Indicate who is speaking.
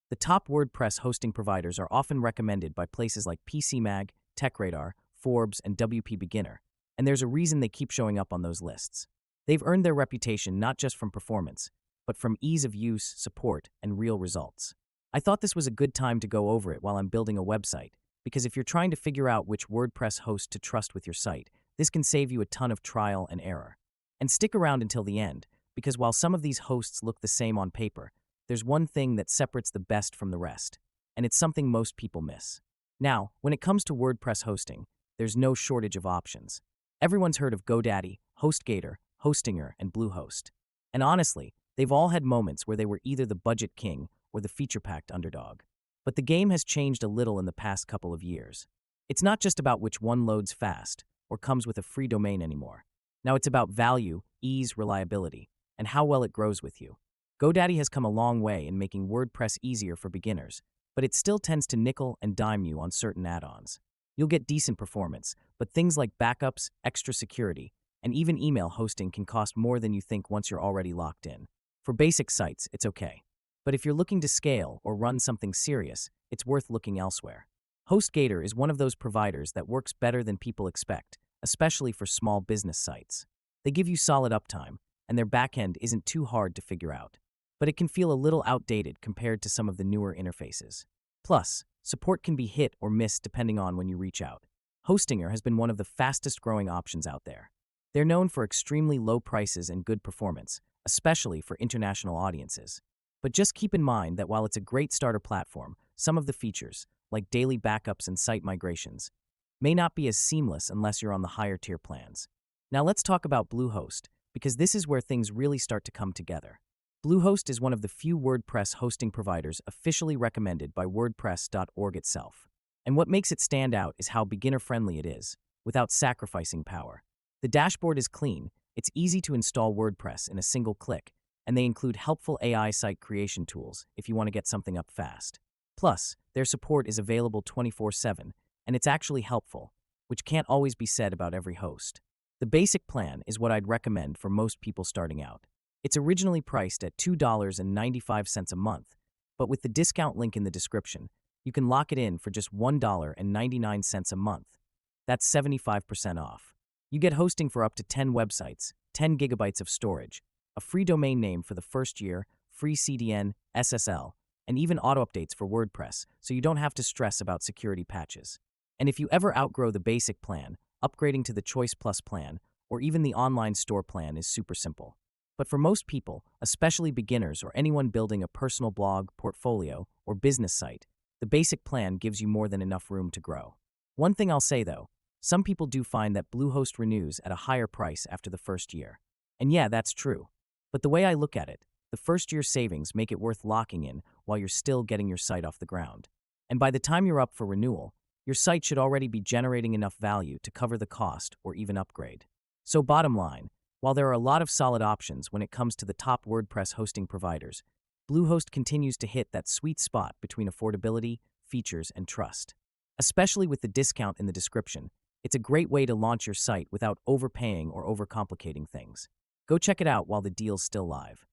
Speaker 1: The top WordPress hosting providers are often recommended by places like PCMag, TechRadar, Forbes, and WP Beginner, and there's a reason they keep showing up on those lists. They've earned their reputation not just from performance, but from ease of use, support, and real results. I thought this was a good time to go over it while I'm building a website, because if you're trying to figure out which WordPress host to trust with your site, this can save you a ton of trial and error. And stick around until the end, because while some of these hosts look the same on paper, there's one thing that separates the best from the rest, and it's something most people miss. Now, when it comes to WordPress hosting, there's no shortage of options. Everyone's heard of GoDaddy, HostGator, HostGator, and Bluehost. And honestly, they've all had moments where they were either the budget king or the feature-packed underdog. But the game has changed a little in the past couple of years. It's not just about which one loads fast or comes with a free domain anymore. Now it's about value, ease, reliability, and how well it grows with you. GoDaddy has come a long way in making WordPress easier for beginners, but it still tends to nickel and dime you on certain add-ons. You'll get decent performance, but things like backups, extra security, and even email hosting can cost more than you think once you're already locked in. For basic sites, it's okay. But if you're looking to scale or run something serious, it's worth looking elsewhere. HostGator is one of those providers that works better than people expect, especially for small business sites. They give you solid uptime, and their backend isn't too hard to figure out. But it can feel a little outdated compared to some of the newer interfaces. Plus, support can be hit or miss depending on when you reach out. HostGator has been one of the fastest growing options out there. They're known for extremely low prices and good performance, especially for international audiences. But just keep in mind that while it's a great starter platform, some of the features, like daily backups and site migrations, may not be as seamless unless you're on the higher tier plans. Now let's talk about Bluehost, because this is where things really start to come together. Bluehost is one of the few WordPress hosting providers officially recommended by WordPress.org itself. And what makes it stand out is how beginner-friendly it is, without sacrificing power. The dashboard is clean, it's easy to install WordPress in a single click, and they include helpful AI site creation tools if you want to get something up fast. Plus, their support is available 24/7, and it's actually helpful, which can't always be said about every host. The basic plan is what I'd recommend for most people starting out. It's originally priced at $2.95 a month, but with the discount link in the description, you can lock it in for just $1.99 a month. That's 75% off. You get hosting for up to 10 websites, 10 gigabytes of storage, a free domain name for the first year, free CDN, SSL, and even auto-updates for WordPress, so you don't have to stress about security patches. And if you ever outgrow the basic plan, upgrading to the Choice Plus plan, or even the online store plan is super simple. But for most people, especially beginners or anyone building a personal blog, portfolio, or business site, the basic plan gives you more than enough room to grow. One thing I'll say though, some people do find that Bluehost renews at a higher price after the first year. And yeah, that's true. But the way I look at it, the first year savings make it worth locking in while you're still getting your site off the ground. And by the time you're up for renewal, your site should already be generating enough value to cover the cost or even upgrade. So bottom line, while there are a lot of solid options when it comes to the top WordPress hosting providers, Bluehost continues to hit that sweet spot between affordability, features, and trust. Especially with the discount in the description, it's a great way to launch your site without overpaying or overcomplicating things. Go check it out while the deal's still live.